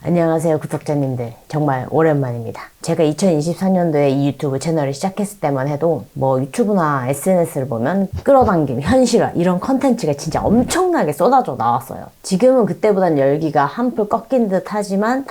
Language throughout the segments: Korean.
안녕하세요 구독자님들, 정말 오랜만입니다. 제가 2024년도에 이 유튜브 채널을 시작했을 때만 해도 뭐 유튜브나 SNS를 보면 끌어당김, 현실화 이런 컨텐츠가 진짜 엄청나게 쏟아져 나왔어요. 지금은 그때보단 열기가 한풀 꺾인 듯 하지만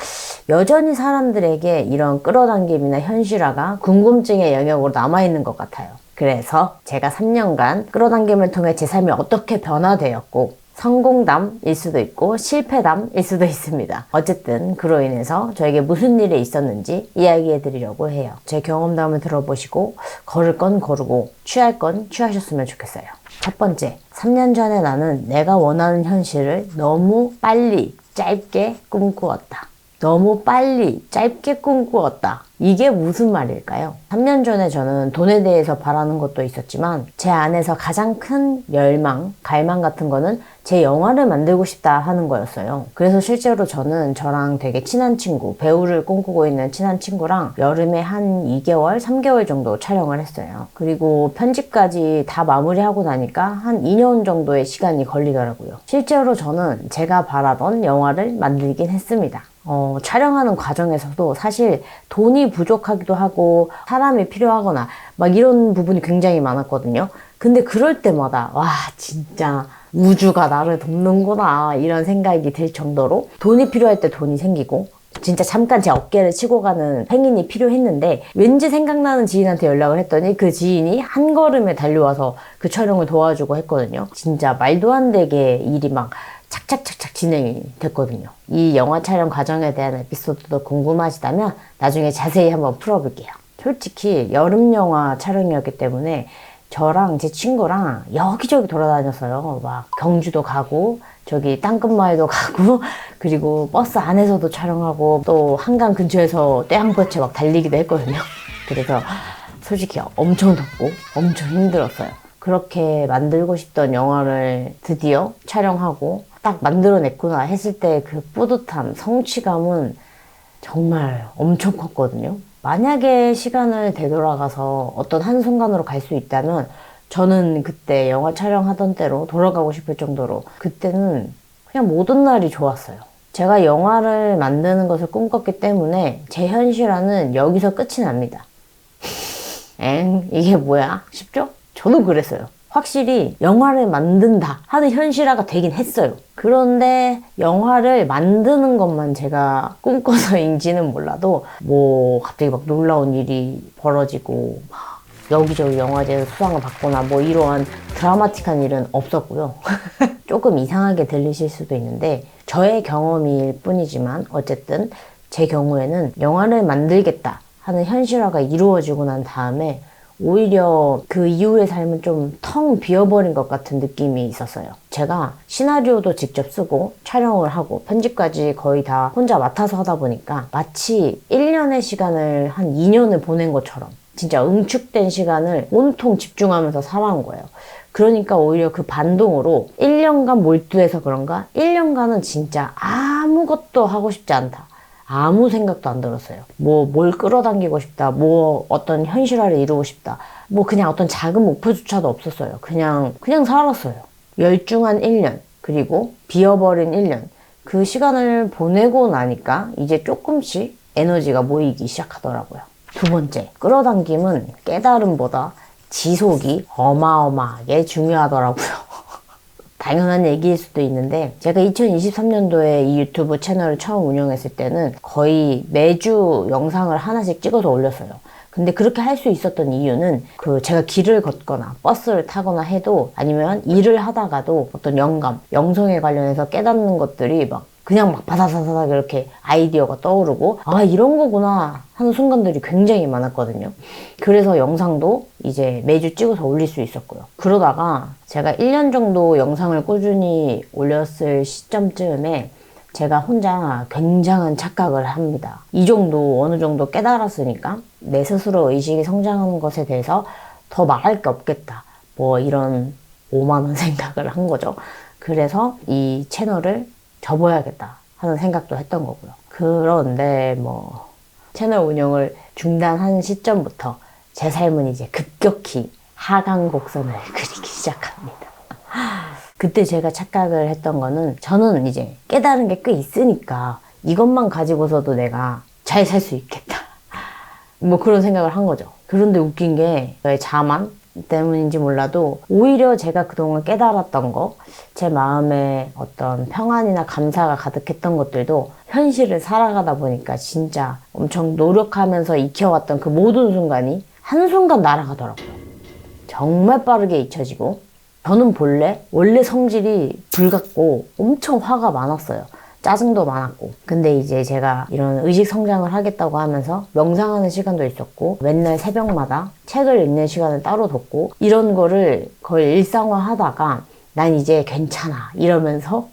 여전히 사람들에게 이런 끌어당김이나 현실화가 궁금증의 영역으로 남아있는 것 같아요. 그래서 제가 3년간 끌어당김을 통해 제 삶이 어떻게 변화되었고 성공담일 수도 있고 실패담일 수도 있습니다. 어쨌든 그로 인해서 저에게 무슨 일이 있었는지 이야기해 드리려고 해요. 제 경험담을 들어보시고 걸을 건 거르고 취할 건 취하셨으면 좋겠어요. 첫 번째, 3년 전에 나는 내가 원하는 현실을 너무 빨리 짧게 꿈꾸었다. 너무 빨리 짧게 꿈꾸었다. 이게 무슨 말일까요? 3년 전에 저는 돈에 대해서 바라는 것도 있었지만 제 안에서 가장 큰 열망, 갈망 같은 거는 제 영화를 만들고 싶다 하는 거였어요. 그래서 실제로 저는 저랑 되게 친한 친구, 배우를 꿈꾸고 있는 친한 친구랑 여름에 한 2개월, 3개월 정도 촬영을 했어요. 그리고 편집까지 다 마무리하고 나니까 한 2년 정도의 시간이 걸리더라고요. 실제로 저는 제가 바라던 영화를 만들긴 했습니다. 촬영하는 과정에서도 사실 돈이 부족하기도 하고 사람이 필요하거나 막 이런 부분이 굉장히 많았거든요. 근데 그럴 때마다 와 진짜 우주가 나를 돕는구나 이런 생각이 들 정도로 돈이 필요할 때 돈이 생기고 진짜 잠깐 제 어깨를 치고 가는 팽인이 필요했는데 왠지 생각나는 지인한테 연락을 했더니 그 지인이 한 걸음에 달려와서 그 촬영을 도와주고 했거든요. 진짜 말도 안 되게 일이 막 착착착착 진행이 됐거든요. 이 영화 촬영 과정에 대한 에피소드도 궁금하시다면 나중에 자세히 한번 풀어볼게요. 솔직히 여름 영화 촬영이었기 때문에 저랑 제 친구랑 여기저기 돌아다녔어요. 막 경주도 가고 저기 땅끝마을도 가고 그리고 버스 안에서도 촬영하고 또 한강 근처에서 떼양볕에 막 달리기도 했거든요. 그래서 솔직히 엄청 덥고 엄청 힘들었어요. 그렇게 만들고 싶던 영화를 드디어 촬영하고 딱 만들어냈구나 했을 때 그 뿌듯함, 성취감은 정말 엄청 컸거든요. 만약에 시간을 되돌아가서 어떤 한순간으로 갈 수 있다면 저는 그때 영화 촬영하던 때로 돌아가고 싶을 정도로 그때는 그냥 모든 날이 좋았어요. 제가 영화를 만드는 것을 꿈꿨기 때문에 제 현실화는 여기서 끝이 납니다. 이게 뭐야? 싶죠? 저도 그랬어요. 확실히 영화를 만든다 하는 현실화가 되긴 했어요. 그런데 영화를 만드는 것만 제가 꿈꿔서인지는 몰라도 뭐 갑자기 막 놀라운 일이 벌어지고 막 여기저기 영화제에서 수상을 받거나 뭐 이러한 드라마틱한 일은 없었고요. 조금 이상하게 들리실 수도 있는데 저의 경험일 뿐이지만 어쨌든 제 경우에는 영화를 만들겠다 하는 현실화가 이루어지고 난 다음에 오히려 그 이후의 삶은 좀 텅 비어버린 것 같은 느낌이 있었어요. 제가 시나리오도 직접 쓰고 촬영을 하고 편집까지 거의 다 혼자 맡아서 하다 보니까 마치 1년의 시간을 한 2년을 보낸 것처럼 진짜 응축된 시간을 온통 집중하면서 살아온 거예요. 그러니까 오히려 그 반동으로 1년간 몰두해서 그런가 1년간은 진짜 아무것도 하고 싶지 않다. 아무 생각도 안 들었어요. 뭘 끌어당기고 싶다. 어떤 현실화를 이루고 싶다. 그냥 어떤 작은 목표조차도 없었어요. 그냥 살았어요. 열중한 1년, 그리고 비어버린 1년. 그 시간을 보내고 나니까 이제 조금씩 에너지가 모이기 시작하더라고요. 두 번째, 끌어당김은 깨달음보다 지속이 어마어마하게 중요하더라고요. 당연한 얘기일 수도 있는데 제가 2023년도에 이 유튜브 채널을 처음 운영했을 때는 거의 매주 영상을 하나씩 찍어서 올렸어요. 근데 그렇게 할 수 있었던 이유는 제가 길을 걷거나 버스를 타거나 해도 아니면 일을 하다가도 어떤 영감, 영성에 관련해서 깨닫는 것들이 그냥 바사사사삭 이렇게 아이디어가 떠오르고 이런 거구나 하는 순간들이 굉장히 많았거든요. 그래서 영상도 이제 매주 찍어서 올릴 수 있었고요. 그러다가 제가 1년 정도 영상을 꾸준히 올렸을 시점쯤에 제가 혼자 굉장한 착각을 합니다. 이 정도 어느 정도 깨달았으니까 내 스스로 의식이 성장하는 것에 대해서 더 말할 게 없겠다. 이런 오만한 생각을 한 거죠. 그래서 이 채널을 접어야겠다 하는 생각도 했던 거고요. 그런데 채널 운영을 중단한 시점부터 제 삶은 이제 급격히 하강 곡선을 그리기 시작합니다. 그때 제가 착각을 했던 거는 저는 이제 깨달은 게 꽤 있으니까 이것만 가지고서도 내가 잘 살 수 있겠다. 뭐 그런 생각을 한 거죠. 그런데 웃긴 게 저의 자만 때문인지 몰라도 오히려 제가 그동안 깨달았던 거, 제 마음에 어떤 평안이나 감사가 가득했던 것들도 현실을 살아가다 보니까 진짜 엄청 노력하면서 익혀왔던 그 모든 순간이 한순간 날아가더라고요. 정말 빠르게 잊혀지고, 저는 원래 성질이 불같고 엄청 화가 많았어요. 짜증도 많았고. 근데 이제 제가 이런 의식 성장을 하겠다고 하면서 명상하는 시간도 있었고, 맨날 새벽마다 책을 읽는 시간을 따로 뒀고, 이런 거를 거의 일상화 하다가 난 이제 괜찮아 이러면서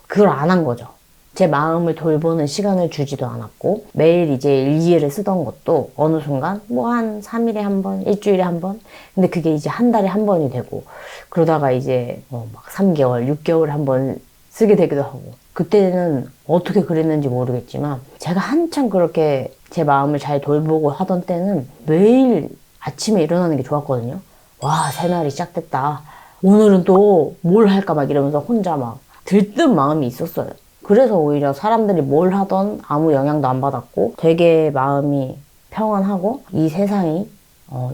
그걸 안 한 거죠. 제 마음을 돌보는 시간을 주지도 않았고, 매일 이제 일기를 쓰던 것도 어느 순간 뭐 한 3일에 한 번, 일주일에 한 번, 근데 그게 이제 한 달에 한 번이 되고, 그러다가 이제 막 3개월, 6개월에 한 번 쓰게 되기도 하고, 그때는 어떻게 그랬는지 모르겠지만 제가 한참 그렇게 제 마음을 잘 돌보고 하던 때는 매일 아침에 일어나는 게 좋았거든요. 와, 새날이 시작됐다. 오늘은 또 뭘 할까 막 이러면서 혼자 막 들뜬 마음이 있었어요. 그래서 오히려 사람들이 뭘 하던 아무 영향도 안 받았고 되게 마음이 평안하고, 이 세상이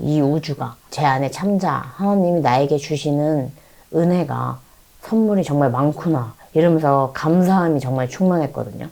이 우주가 제 안에 참자, 하나님이 나에게 주시는 은혜가, 선물이 정말 많구나 이러면서 감사함이 정말 충만했거든요.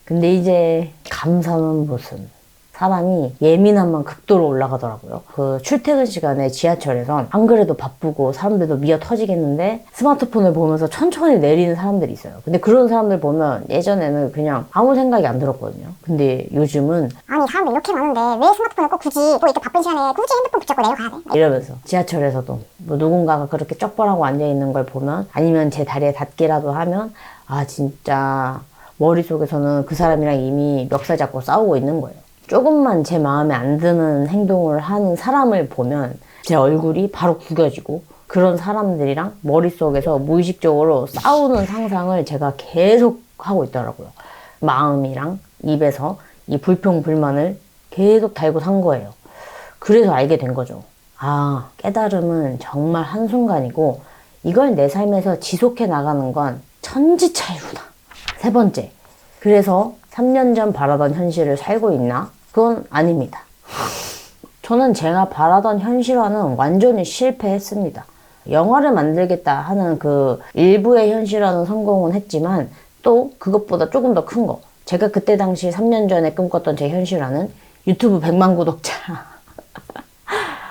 근데 이제 감사는 무슨, 사람이 예민함만 극도로 올라가더라고요. 그 출퇴근 시간에 지하철에서 안 그래도 바쁘고 사람들도 미어 터지겠는데 스마트폰을 보면서 천천히 내리는 사람들이 있어요. 근데 그런 사람들 보면 예전에는 그냥 아무 생각이 안 들었거든요. 근데 요즘은 아니 사람들 이렇게 많은데 왜 스마트폰을 꼭 굳이 또 이렇게 바쁜 시간에 굳이 핸드폰 붙잡고 내려가야 돼? 이러면서 지하철에서도 뭐 누군가가 그렇게 쪽벌하고 앉아있는 걸 보면, 아니면 제 다리에 닿기라도 하면, 아 진짜 머릿속에서는 그 사람이랑 이미 멱살 잡고 싸우고 있는 거예요. 조금만 제 마음에 안 드는 행동을 하는 사람을 보면 제 얼굴이 바로 구겨지고, 그런 사람들이랑 머릿속에서 무의식적으로 싸우는 상상을 제가 계속 하고 있더라고요. 마음이랑 입에서 이 불평불만을 계속 달고 산 거예요. 그래서 알게 된 거죠. 아, 깨달음은 정말 한순간이고 이걸 내 삶에서 지속해 나가는 건 천지차이구나. 세 번째, 그래서 3년 전 바라던 현실을 살고 있나? 그건 아닙니다. 저는 제가 바라던 현실화는 완전히 실패했습니다. 영화를 만들겠다 하는 그 일부의 현실화는 성공은 했지만, 또 그것보다 조금 더 큰 거, 제가 그때 당시 3년 전에 꿈꿨던 제 현실화는 유튜브 100만 구독자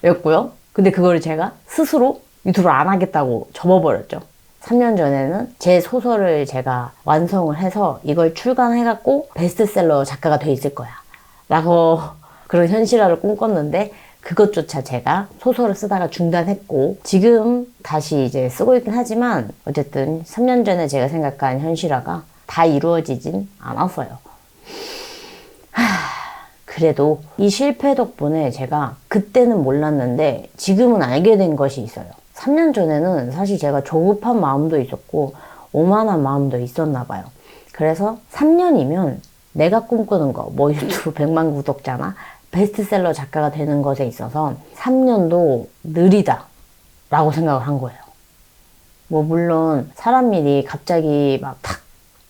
였고요. 근데 그걸 제가 스스로 유튜브를 안 하겠다고 접어버렸죠. 3년 전에는 제 소설을 제가 완성을 해서 이걸 출간해갖고 베스트셀러 작가가 돼 있을 거야 라고 그런 현실화를 꿈꿨는데, 그것조차 제가 소설을 쓰다가 중단했고, 지금 다시 이제 쓰고 있긴 하지만 어쨌든 3년 전에 제가 생각한 현실화가 다 이루어지진 않았어요. 그래도 이 실패 덕분에 제가 그때는 몰랐는데 지금은 알게 된 것이 있어요. 3년 전에는 사실 제가 조급한 마음도 있었고 오만한 마음도 있었나 봐요. 그래서 3년이면 내가 꿈꾸는 거, 뭐 유튜브 100만 구독자나 베스트셀러 작가가 되는 것에 있어서 3년도 느리다 라고 생각을 한 거예요. 뭐 물론 사람 일이 갑자기 막 탁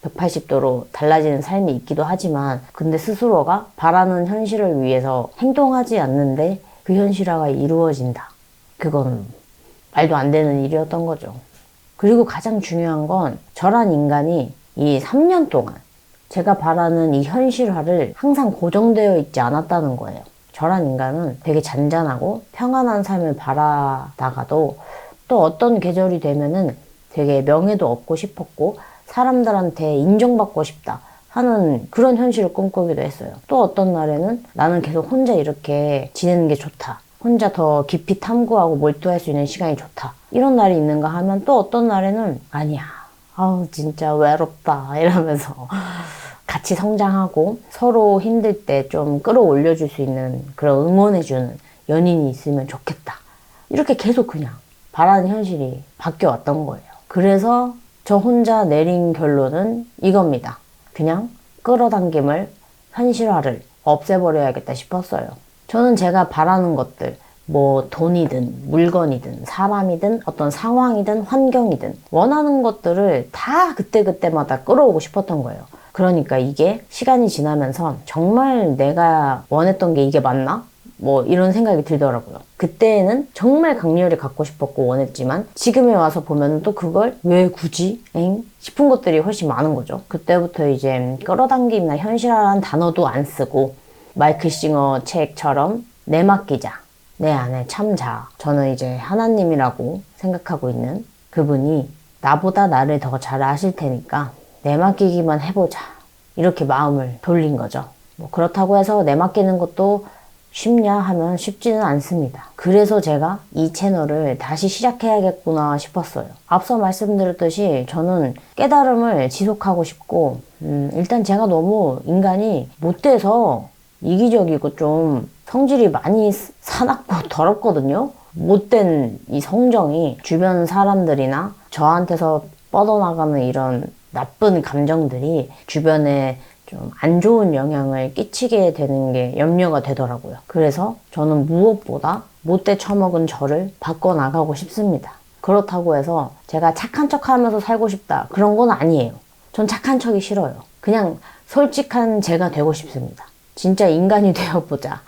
180도로 달라지는 삶이 있기도 하지만, 근데 스스로가 바라는 현실을 위해서 행동하지 않는데 그 현실화가 이루어진다. 그건 말도 안 되는 일이었던 거죠. 그리고 가장 중요한 건 저란 인간이 이 3년 동안 제가 바라는 이 현실화를 항상 고정되어 있지 않았다는 거예요. 저란 인간은 되게 잔잔하고 평안한 삶을 바라다가도 또 어떤 계절이 되면은 되게 명예도 얻고 싶었고 사람들한테 인정받고 싶다 하는 그런 현실을 꿈꾸기도 했어요. 또 어떤 날에는 나는 계속 혼자 이렇게 지내는 게 좋다, 혼자 더 깊이 탐구하고 몰두할 수 있는 시간이 좋다, 이런 날이 있는가 하면, 또 어떤 날에는 아니야, 아우 진짜 외롭다 이러면서 같이 성장하고 서로 힘들 때 좀 끌어올려줄 수 있는 그런 응원해주는 연인이 있으면 좋겠다, 이렇게 계속 그냥 바라는 현실이 바뀌어왔던 거예요. 그래서 저 혼자 내린 결론은 이겁니다. 그냥 끌어당김을, 현실화를 없애버려야겠다 싶었어요. 저는 제가 바라는 것들, 뭐 돈이든 물건이든 사람이든 어떤 상황이든 환경이든 원하는 것들을 다 그때그때마다 끌어오고 싶었던 거예요. 그러니까 이게 시간이 지나면서 정말 내가 원했던 게 이게 맞나? 뭐 이런 생각이 들더라고요. 그때는 정말 강렬히 갖고 싶었고 원했지만 지금에 와서 보면 또 그걸 왜 굳이? 엥? 싶은 것들이 훨씬 많은 거죠. 그때부터 이제 끌어당김이나 현실화라는 단어도 안 쓰고 마이클 싱어 책처럼 내맡기자. 내 안에 참자. 저는 이제 하나님이라고 생각하고 있는 그분이 나보다 나를 더 잘 아실 테니까 내맡기기만 해보자. 이렇게 마음을 돌린 거죠. 뭐 그렇다고 해서 내맡기는 것도 쉽냐 하면 쉽지는 않습니다. 그래서 제가 이 채널을 다시 시작해야겠구나 싶었어요. 앞서 말씀드렸듯이 저는 깨달음을 지속하고 싶고 일단 제가 너무 인간이 못돼서 이기적이고 좀 성질이 많이 사납고 더럽거든요. 못된 이 성정이 주변 사람들이나 저한테서 뻗어나가는 이런 나쁜 감정들이 주변에 좀 안 좋은 영향을 끼치게 되는 게 염려가 되더라고요. 그래서 저는 무엇보다 못돼 처먹은 저를 바꿔나가고 싶습니다. 그렇다고 해서 제가 착한 척 하면서 살고 싶다. 그런 건 아니에요. 전 착한 척이 싫어요. 그냥 솔직한 제가 되고 싶습니다. 진짜 인간이 되어보자.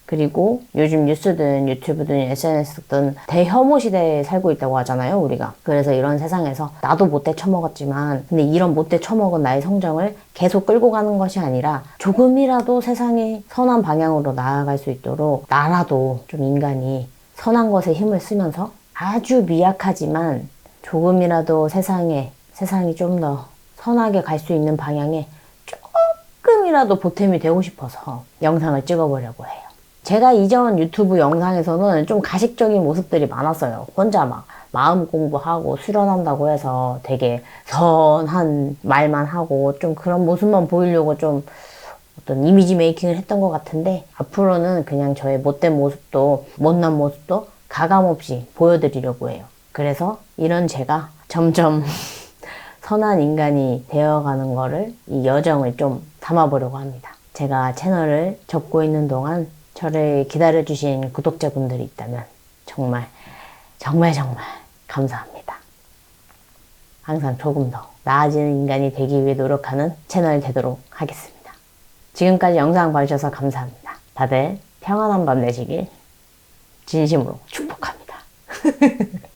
그리고 요즘 뉴스든 유튜브든 SNS든 대혐오 시대에 살고 있다고 하잖아요, 우리가. 그래서 이런 세상에서 나도 못돼 처먹었지만 근데 이런 못돼 처먹은 나의 성정을 계속 끌고 가는 것이 아니라 조금이라도 세상이 선한 방향으로 나아갈 수 있도록 나라도 좀 인간이 선한 것에 힘을 쓰면서 아주 미약하지만 조금이라도 세상이 좀 더 선하게 갈 수 있는 방향에 조금이라도 보탬이 되고 싶어서 영상을 찍어보려고 해요. 제가 이전 유튜브 영상에서는 좀 가식적인 모습들이 많았어요. 혼자 막 마음 공부하고 수련한다고 해서 되게 선한 말만 하고 좀 그런 모습만 보이려고 좀 어떤 이미지 메이킹을 했던 것 같은데 앞으로는 그냥 저의 못된 모습도 못난 모습도 가감없이 보여드리려고 해요. 그래서 이런 제가 점점 선한 인간이 되어가는 거를 이 여정을 좀 담아보려고 합니다. 제가 채널을 접고 있는 동안 저를 기다려주신 구독자분들이 있다면 정말 감사합니다. 항상 조금 더 나아지는 인간이 되기 위해 노력하는 채널이 되도록 하겠습니다. 지금까지 영상 봐주셔서 감사합니다. 다들 평안한 밤 되시길 진심으로 축복합니다.